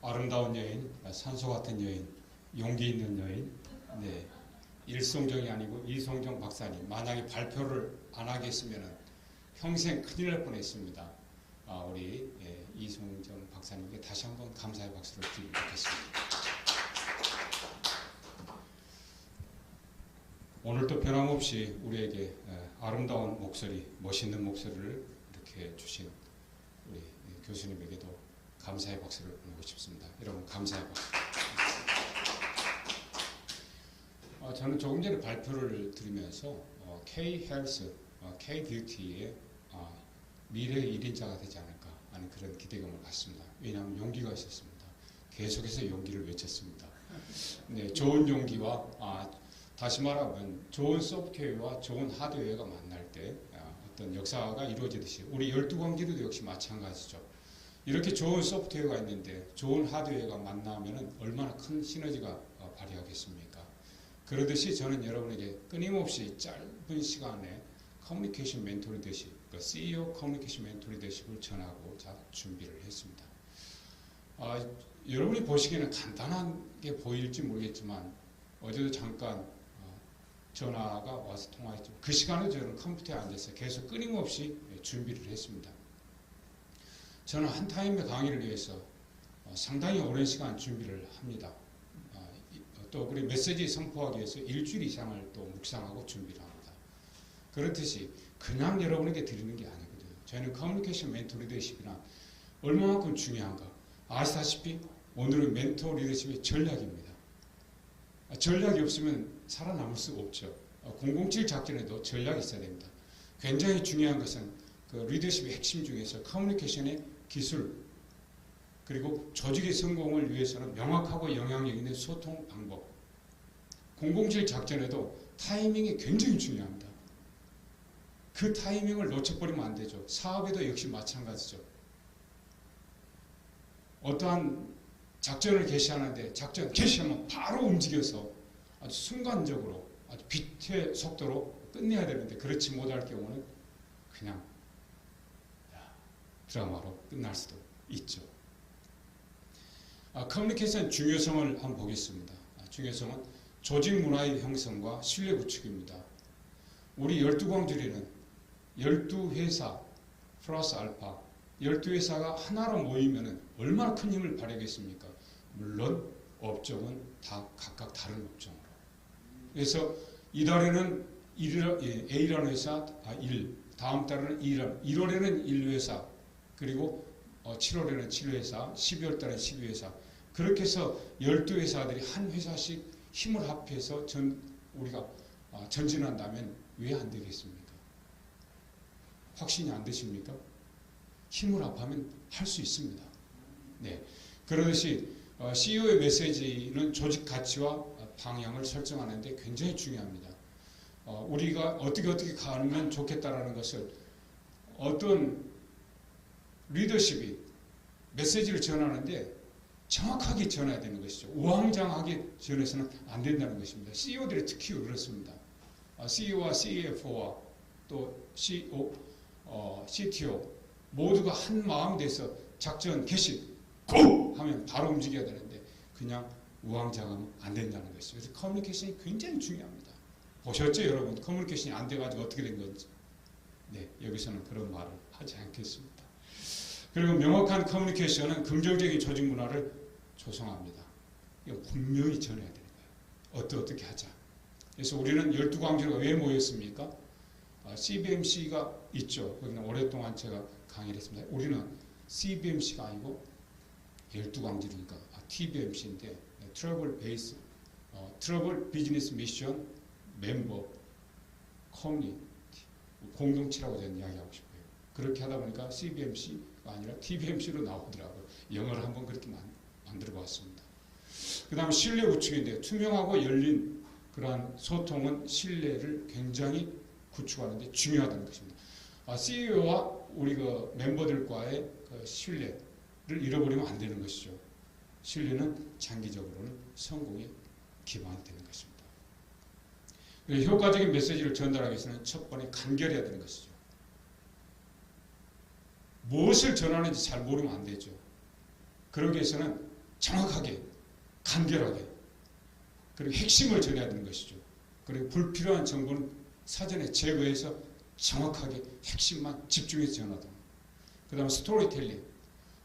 아름다운 여인, 산소 같은 여인, 용기 있는 여인. 네. 일송정이 아니고 이송정 박사님. 만약에 발표를 안 하겠으면 평생 큰일 날 뻔했습니다. 우리 이송정 박사님께 다시 한번 감사의 박수를 드리도록 하겠습니다. 오늘도 변함없이 우리에게 아름다운 목소리, 멋있는 목소리를 이렇게 주신 우리 교수님에게도 감사의 박수를 보내고 싶습니다. 여러분 감사의 박수. 저는 조금 전에 발표를 드리면서 K-헬스, K-뷰티의 미래의 1인자가 되지 않을까 하는 그런 기대감을 갖습니다. 왜냐하면 용기가 있었습니다. 계속해서 용기를 외쳤습니다. 네, 좋은 용기와 다시 말하면 좋은 소프트웨어와 좋은 하드웨어가 만날 때 어떤 역사가 이루어지듯이 우리 12광지도 역시 마찬가지죠. 이렇게 좋은 소프트웨어가 있는데 좋은 하드웨어가 만나면 얼마나 큰 시너지가 발휘하겠습니까? 그러듯이 저는 여러분에게 끊임없이 짧은 시간에 커뮤니케이션 멘토 리더십, CEO 커뮤니케이션 멘토 리더십을 전하고 준비를 했습니다. 여러분이 보시기에는 간단하게 보일지 모르겠지만 어제도 잠깐 전화가 와서 통화했죠. 그 시간에 저는 컴퓨터에 앉아서 계속 끊임없이 준비를 했습니다. 저는 한 타임의 강의를 위해서 상당히 오랜 시간 준비를 합니다. 또 우리 메시지 선포하기 위해서 일주일 이상을 또 묵상하고 준비를 합니다. 그렇듯이 그냥 여러분에게 드리는 게 아니거든요. 저희는 커뮤니케이션 멘토 리더십이란 얼마만큼 중요한가. 아시다시피 오늘은 멘토 리더십의 전략입니다. 전략이 없으면 살아남을 수가 없죠. 007 작전에도 전략이 있어야 됩니다. 굉장히 중요한 것은 그 리더십의 핵심 중에서 커뮤니케이션의 기술, 그리고 조직의 성공을 위해서는 명확하고 영향력 있는 소통 방법. 007 작전에도 타이밍이 굉장히 중요합니다. 그 타이밍을 놓쳐버리면 안 되죠. 사업에도 역시 마찬가지죠. 어떠한 작전을 개시하는데 작전 개시하면 바로 움직여서 아주 순간적으로 아주 빛의 속도로 끝내야 되는데 그렇지 못할 경우는 그냥 드라마로 끝날 수도 있죠. 커뮤니케이션 중요성을 한번 보겠습니다. 중요성은 조직 문화의 형성과 신뢰 구축입니다. 우리 12광주리는 12회사 플러스 알파 12회사가 하나로 모이면 얼마나 큰 힘을 발휘하겠습니까? 물론 업종은 다 각각 다른 업종으로. 그래서 이달에는 A라는 회사 1, 다음 달에는 1월에는 1회사, 그리고 7월에는 7회사, 12월 달에는 12회사. 그렇게 해서 12회사들이 한 회사씩 힘을 합해서 우리가 전진한다면 왜 안 되겠습니까? 확신이 안 되십니까? 힘을 합하면 할 수 있습니다. 네. 그러듯이 CEO의 메시지는 조직 가치와 방향을 설정하는데 굉장히 중요합니다. 우리가 어떻게 가면 좋겠다라는 것을 어떤 리더십이 메시지를 전하는데 정확하게 전해야 되는 것이죠. 우왕좌왕하게 전해서는 안 된다는 것입니다. CEO들이 특히 그렇습니다. CEO와 CFO와 또 CTO 모두가 한 마음이 돼서 작전 개시 고! 하면 바로 움직여야 되는데 그냥 우왕좌왕하면 안 된다는 것이죠. 그래서 커뮤니케이션이 굉장히 중요합니다. 보셨죠 여러분? 커뮤니케이션이 안 돼가지고 어떻게 된 건지. 네, 여기서는 그런 말을 하지 않겠습니다. 그리고 명확한 커뮤니케이션은 긍정적인 조직 문화를 조성합니다. 이거 분명히 전해야 되는 거예요. 어떻게 하자. 그래서 우리는 12광주가 왜 모였습니까? CBMC가 있죠. 거기는 오랫동안 제가 강의를 했습니다. 우리는 CBMC가 아니고 12광주니까 TBMC인데 트러블 베이스, 트러블 비즈니스 미션 멤버 커뮤니티 공동체라고 저는 이야기하고 싶어요. 그렇게 하다 보니까 CBMC가 아니라 TBMC로 나오더라고요. 영어를 한번 그렇게 만들어 봤습니다. 그 다음에 신뢰 구축인데 투명하고 열린 그러한 소통은 신뢰를 굉장히 구축하는 데 중요하다는 것입니다. CEO와 우리 그 멤버들과의 그 신뢰를 잃어버리면 안 되는 것이죠. 신뢰는 장기적으로는 성공에 기반이 되는 것입니다. 효과적인 메시지를 전달하기 위해서는 첫 번에 간결해야 되는 것이죠. 무엇을 전하는지 잘 모르면 안 되죠. 그러기 위해서는 정확하게, 간결하게, 그리고 핵심을 전해야 되는 것이죠. 그리고 불필요한 정보는 사전에 제거해서 정확하게 핵심만 집중해서 전하다. 그 다음에 스토리텔링.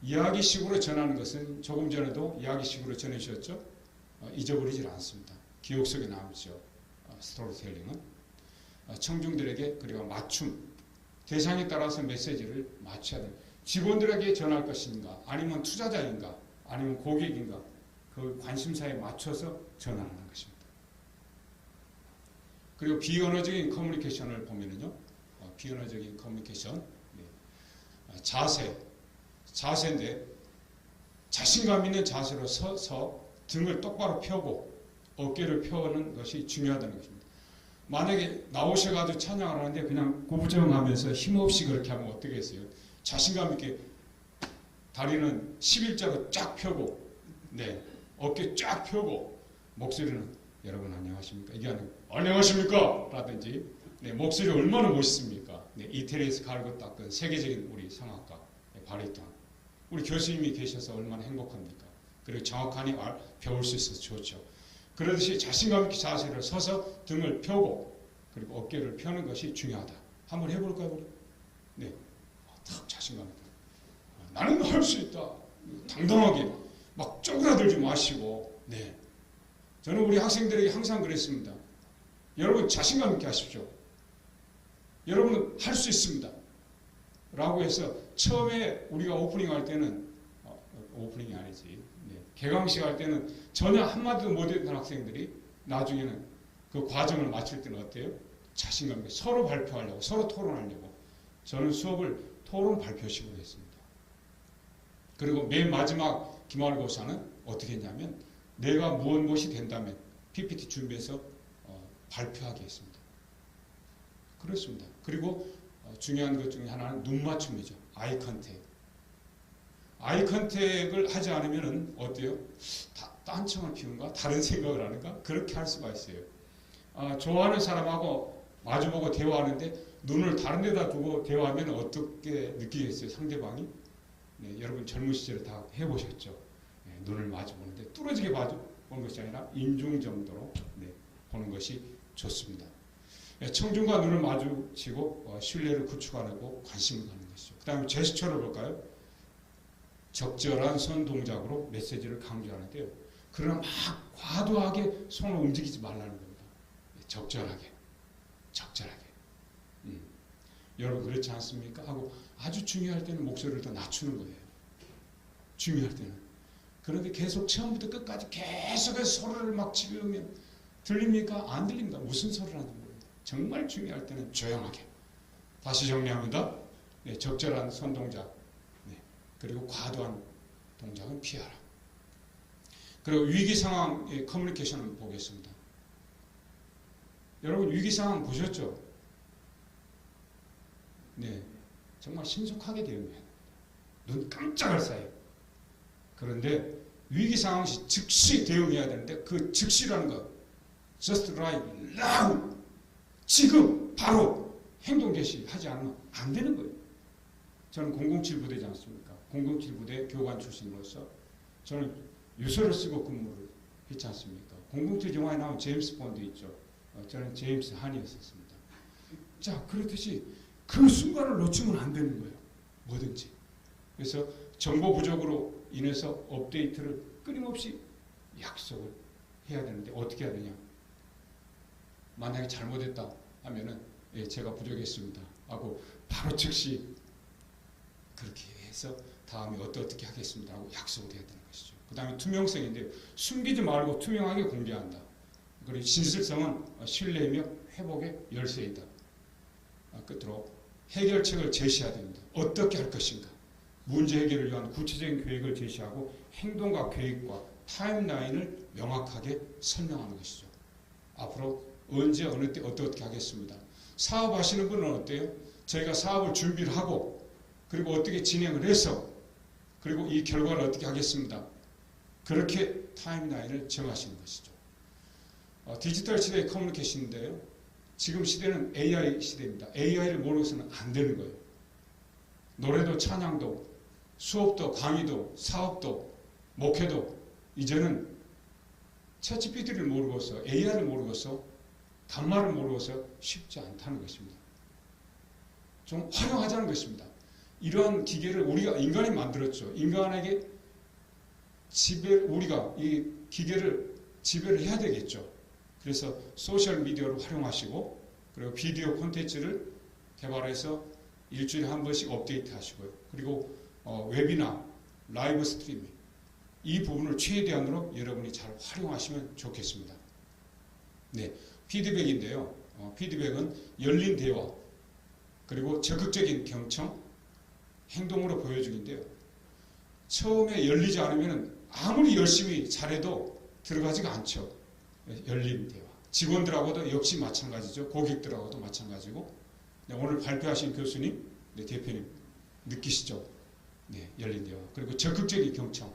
이야기식으로 전하는 것은 조금 전에도 이야기식으로 전해주셨죠. 잊어버리질 않습니다. 기억 속에 남죠. 스토리텔링은 청중들에게 그리고 맞춤, 대상에 따라서 메시지를 맞춰야 돼요. 직원들에게 전할 것인가, 아니면 투자자인가, 아니면 고객인가, 그 관심사에 맞춰서 전하는 것입니다. 그리고 비언어적인 커뮤니케이션을 보면은요, 비언어적인 커뮤니케이션, 자세인데 자신감 있는 자세로 서서 등을 똑바로 펴고 어깨를 펴는 것이 중요하다는 것입니다. 만약에 나오셔가지고 찬양을 하는데 그냥 고부정하면서 힘없이 그렇게 하면 어떻겠어요? 자신감 있게 다리는 11자로 쫙 펴고, 어깨 쫙 펴고, 목소리는 여러분 안녕하십니까? 이게 아니고 안녕하십니까? 라든지, 목소리 얼마나 멋있습니까? 이태리에서 갈고 닦은 세계적인 우리 성악가, 바리톤. 우리 교수님이 계셔서 얼마나 행복합니까? 그리고 정확하니 배울 수 있어서 좋죠. 그러듯이 자신감 있게 자세를 서서 등을 펴고 그리고 어깨를 펴는 것이 중요하다. 한번 해볼까요? 우리? 딱 자신감 있게. 나는 할 수 있다. 당당하게 막 쪼그라들지 마시고. 저는 우리 학생들에게 항상 그랬습니다. 여러분 자신감 있게 하십시오. 여러분은 할 수 있습니다. 라고 해서 처음에 우리가 오프닝 할 때는 오프닝이 아니지. 개강식 할 때는 전혀 한마디도 못했던 학생들이 나중에는 그 과정을 마칠 때는 어때요? 자신감 있게 서로 발표하려고, 서로 토론하려고. 저는 수업을 토론 발표식으로 했습니다. 그리고 맨 마지막 기말고사는 어떻게 했냐면 내가 무엇이 된다면 PPT 준비해서 발표하게 했습니다. 그렇습니다. 그리고 중요한 것 중에 하나는 눈 맞춤이죠. 아이 컨택. 아이 컨택을 하지 않으면 어때요? 딴청을 피운가? 다른 생각을 하는가? 그렇게 할 수가 있어요. 좋아하는 사람하고 마주보고 대화하는데 눈을 다른 데다 두고 대화하면 어떻게 느끼겠어요? 상대방이? 여러분 젊은 시절에 다 해보셨죠? 눈을 마주보는데 뚫어지게 마주보는 것이 아니라 인중 정도로 보는 것이 좋습니다. 청중과 눈을 마주치고 신뢰를 구축하고 관심을 갖는 것이죠. 그 다음에 제스처를 볼까요? 적절한 손 동작으로 메시지를 강조하는데요. 그러나 막 과도하게 손을 움직이지 말라는 겁니다. 적절하게. 여러분 그렇지 않습니까? 하고 아주 중요할 때는 목소리를 더 낮추는 거예요. 중요할 때는. 그런데 계속 처음부터 끝까지 계속해서 소리를 막 지르면 들립니까? 안 들립니다. 무슨 소리를 하는지 모르겠어요. 정말 중요할 때는 조용하게. 다시 정리합니다. 적절한 손 동작. 그리고 과도한 동작은 피하라. 그리고 위기 상황의 커뮤니케이션을 보겠습니다. 여러분 위기 상황 보셨죠? 정말 신속하게 대응해야 됩니다. 눈 깜짝할 사이. 그런데 위기 상황 시 즉시 대응해야 되는데 그 즉시라는 것, just right now, 지금 바로 행동 개시하지 않으면 안 되는 거예요. 저는 007 부대지 않습니까? 007 부대 교관 출신으로서 저는 유서를 쓰고 근무를 했지 않습니까? 007 영화에 나온 제임스 본드 있죠. 저는 제임스 한이었었습니다. 자, 그렇듯이 그 순간을 놓치면 안 되는 거예요. 뭐든지. 그래서 정보 부족으로 인해서 업데이트를 끊임없이 약속을 해야 되는데 어떻게 해야 되냐? 만약에 잘못했다 하면은 제가 부족했습니다 하고 바로 즉시 그렇게 해서 다음에 어떻게 하겠습니다 하고 약속을 해야 되는 것이죠. 그 다음에 투명성인데 숨기지 말고 투명하게 공개한다. 그리고 진실성은 신뢰이며 회복의 열쇠이다. 끝으로 해결책을 제시해야 됩니다. 어떻게 할 것인가? 문제 해결을 위한 구체적인 계획을 제시하고 행동과 계획과 타임라인을 명확하게 설명하는 것이죠. 앞으로 언제 어느 때 어떻게 하겠습니다. 사업하시는 분은 어때요? 저희가 사업을 준비를 하고 그리고 어떻게 진행을 해서 그리고 이 결과를 어떻게 하겠습니다. 그렇게 타임라인을 정하시는 것이죠. 디지털 시대의 커뮤니케이션인데요. 지금 시대는 AI 시대입니다. AI를 모르고서는 안 되는 거예요. 노래도 찬양도 수업도 강의도 사업도 목회도 이제는 챗GPT를 모르고서 AI를 모르고서 단말을 모르고서 쉽지 않다는 것입니다. 좀 활용하자는 것입니다. 이러한 기계를 우리가 인간이 만들었죠. 인간에게 우리가 이 기계를 지배를 해야 되겠죠. 그래서 소셜 미디어를 활용하시고 그리고 비디오 콘텐츠를 개발해서 일주일에 한 번씩 업데이트 하시고요. 그리고 웨비나, 라이브 스트리밍 이 부분을 최대한으로 여러분이 잘 활용하시면 좋겠습니다. 네, 피드백인데요. 피드백은 열린 대화 그리고 적극적인 경청, 행동으로 보여주기인데요. 처음에 열리지 않으면 아무리 열심히 잘해도 들어가지가 않죠. 열린 대화. 직원들하고도 역시 마찬가지죠. 고객들하고도 마찬가지고. 네, 오늘 발표하신 교수님, 네, 대표님 느끼시죠? 네, 열린 대화. 그리고 적극적인 경청.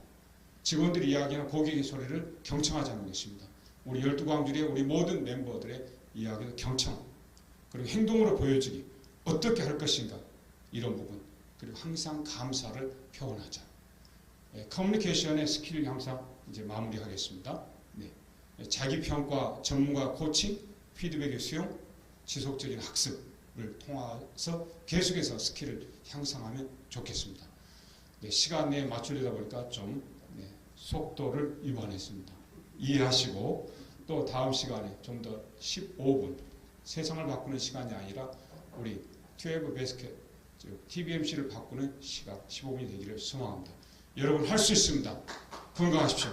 직원들이 이야기하는 고객의 소리를 경청하자는 것입니다. 우리 12광주리의 우리 모든 멤버들의 이야기도 경청. 그리고 행동으로 보여주기. 어떻게 할 것인가. 이런 부분. 그리고 항상 감사를 표현하자. 네, 커뮤니케이션의 스킬 향상 이제 마무리하겠습니다. 네, 자기평가, 전문가 코칭, 피드백의 수용, 지속적인 학습을 통해서 계속해서 스킬을 향상하면 좋겠습니다. 네, 시간 내에 맞추려다 보니까 좀 속도를 위반했습니다. 이해하시고 또 다음 시간에 좀 더 15분 세상을 바꾸는 시간이 아니라 우리 12 베스켓 TBMC를 바꾸는 시간 15분이 되기를 소망합니다. 여러분 할 수 있습니다. 건강하십시오.